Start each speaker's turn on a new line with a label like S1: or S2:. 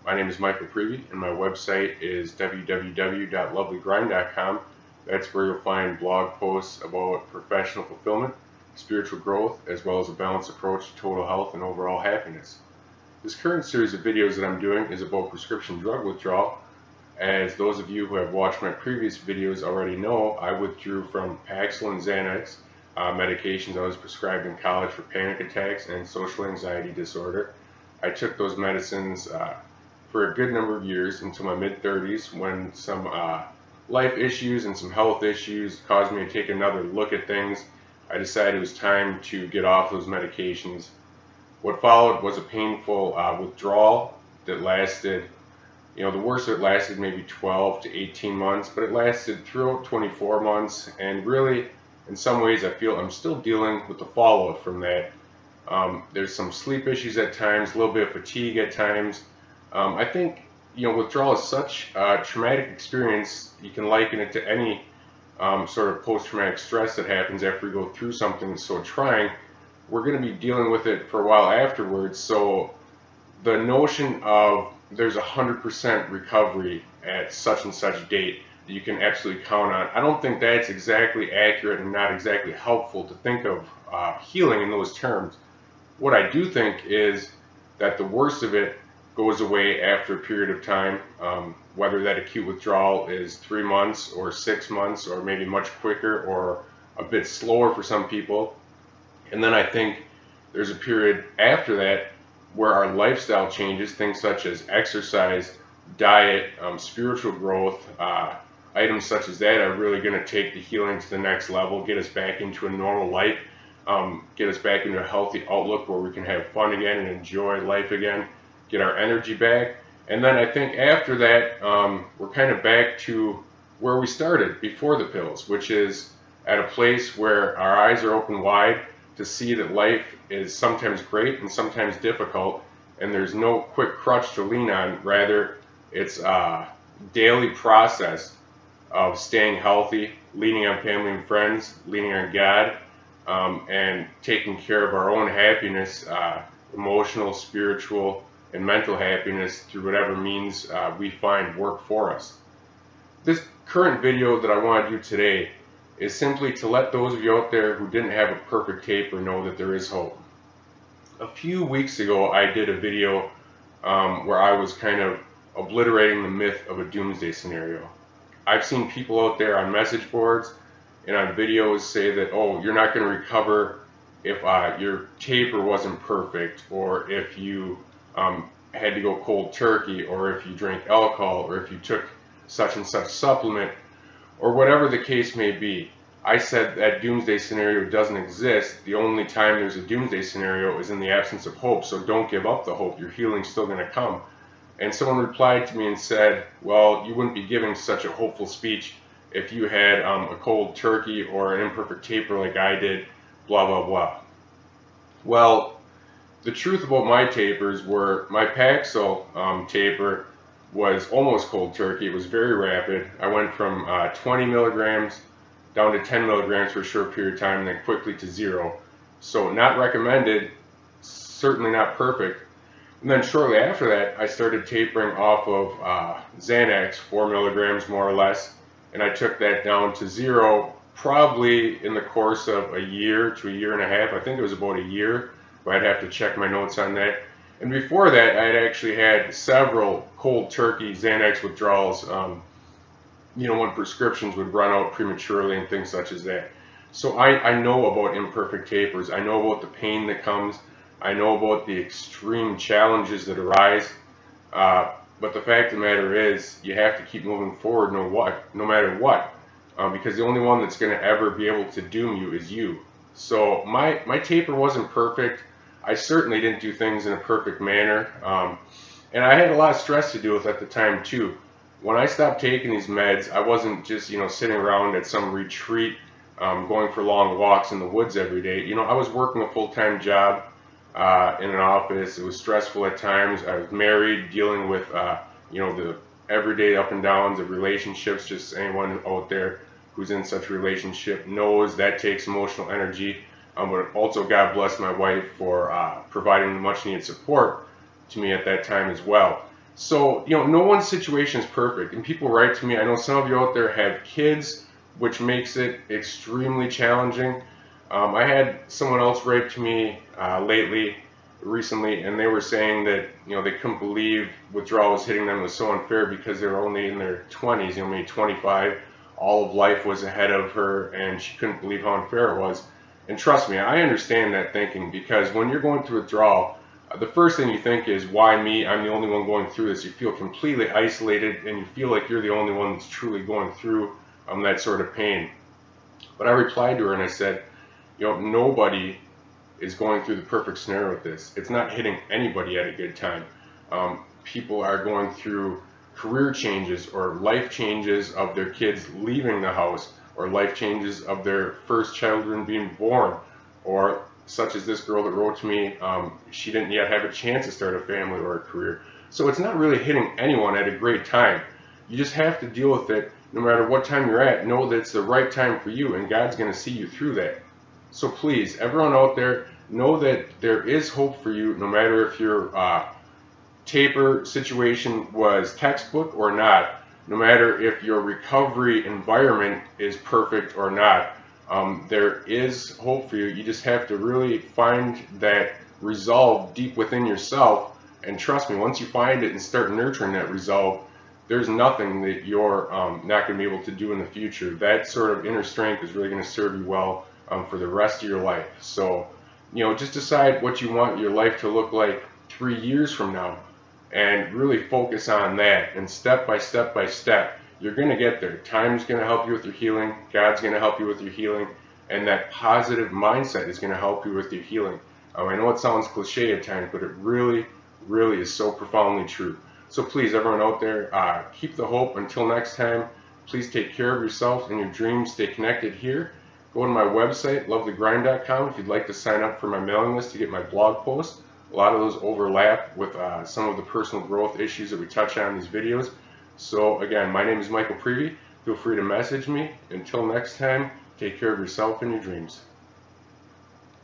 S1: My name is Michael Prevey, and my website is www.lovelygrind.com. That's where you'll find blog posts about professional fulfillment, spiritual growth, as well as a balanced approach to total health and overall happiness. This current series of videos that I'm doing is about prescription drug withdrawal. As those of you who have watched my previous videos already know, I withdrew from Paxil and Xanax, medications I was prescribed in college for panic attacks and social anxiety disorder. I took those medicines for a good number of years until my mid-30s, when some life issues and some health issues caused me to take another look at things. I decided it was time to get off those medications. What followed was a painful withdrawal that lasted, the worst of it lasted maybe 12 to 18 months, but it lasted throughout 24 months, and really, in some ways, I feel I'm still dealing with the fallout from that. There's some sleep issues at times, a little bit of fatigue at times. I think, withdrawal is such a traumatic experience. You can liken it to any sort of post-traumatic stress that happens after we go through something so trying. We're going to be dealing with it for a while afterwards. So the notion of there's 100% recovery at such and such date that you can absolutely count on, I don't think that's exactly accurate and not exactly helpful to think of healing in those terms. What I do think is that the worst of it goes away after a period of time, whether that acute withdrawal is 3 months or 6 months or maybe much quicker or a bit slower for some people. And then I think there's a period after that where our lifestyle changes, things such as exercise, diet, spiritual growth, items such as that are really going to take the healing to the next level, get us back into a normal life, get us back into a healthy outlook where we can have fun again and enjoy life again, get our energy back. And then I think after that, we're kind of back to where we started before the pills, which is at a place where our eyes are open wide to see that life is sometimes great and sometimes difficult, and there's no quick crutch to lean on. Rather, it's a daily process of staying healthy, leaning on family and friends, leaning on God, and taking care of our own happiness, emotional, spiritual, and mental happiness through whatever means we find work for us. This current video that I want to do today is simply to let those of you out there who didn't have a perfect taper know that there is hope. A few weeks ago I did a video where I was kind of obliterating the myth of a doomsday scenario. I've seen people out there on message boards and on videos say that, oh, you're not going to recover if your taper wasn't perfect, or if you had to go cold turkey, or if you drank alcohol, or if you took such and such supplement, or whatever the case may be. I said that doomsday scenario doesn't exist. The only time there's a doomsday scenario is in the absence of hope, so don't give up the hope. Your healing's still going to come. And someone replied to me and said, well, you wouldn't be giving such a hopeful speech if you had a cold turkey or an imperfect taper like I did, blah, blah, blah. Well, the truth about my tapers were my Paxil taper was almost cold turkey. It was very rapid. I went from 20 milligrams down to 10 milligrams for a short period of time, and then quickly to 0. So not recommended, certainly not perfect. And then shortly after that, I started tapering off of Xanax, 4 milligrams more or less, and I took that down to 0 probably in the course of a year to a year and a half. I think it was about a year, but I'd have to check my notes on that. And before that, I had actually had several cold turkey Xanax withdrawals, when prescriptions would run out prematurely and things such as that. So I know about imperfect tapers. I know about the pain that comes. I know about the extreme challenges that arise. But the fact of the matter is, you have to keep moving forward no matter what. Because the only one that's going to ever be able to doom you is you. So my taper wasn't perfect. I certainly didn't do things in a perfect manner. And I had a lot of stress to deal with at the time too. When I stopped taking these meds, I wasn't just, sitting around at some retreat, going for long walks in the woods every day. I was working a full-time job in an office. It was stressful at times. I was married, dealing with, the everyday up and downs of relationships. Just anyone out there who's in such a relationship knows that takes emotional energy. But also, God bless my wife for providing the much needed support to me at that time as well. So, no one's situation is perfect, and people write to me. I know some of you out there have kids, which makes it extremely challenging. I had someone else write to me recently, and they were saying that they couldn't believe withdrawal was hitting them. It was so unfair because they were only in their 20s, maybe 25. All of life was ahead of her, and she couldn't believe how unfair it was. And trust me, I understand that thinking, because when you're going through withdrawal, the first thing you think is, why me? I'm the only one going through this. You feel completely isolated, and you feel like you're the only one that's truly going through that sort of pain. But I replied to her and I said, nobody is going through the perfect scenario with this. It's not hitting anybody at a good time. People are going through career changes or life changes of their kids leaving the house, or life changes of their first children being born, or such as this girl that wrote to me, she didn't yet have a chance to start a family or a career. So it's not really hitting anyone at a great time. You just have to deal with it no matter what time you're at. Know that it's the right time for you, and God's going to see you through that. So please, everyone out there, know that there is hope for you, no matter if your taper situation was textbook or not, no matter if your recovery environment is perfect or not. There is hope for you. You just have to really find that resolve deep within yourself, and trust me, once you find it and start nurturing that resolve, there's nothing that you're not going to be able to do in the future. That sort of inner strength is really going to serve you well for the rest of your life. So, just decide what you want your life to look like 3 years from now, and really focus on that. And step by step by step, you're going to get there. Time's going to help you with your healing. God's going to help you with your healing. And that positive mindset is going to help you with your healing. I know it sounds cliche at times, but it really, really is so profoundly true. So please, everyone out there, keep the hope. Until next time, please take care of yourself and your dreams. Stay connected here. Go to my website, lovethegrind.com, if you'd like to sign up for my mailing list to get my blog posts. A lot of those overlap with some of the personal growth issues that we touch on in these videos. So again, my name is Michael Prevey. Feel free to message me. Until next time, take care of yourself and your dreams.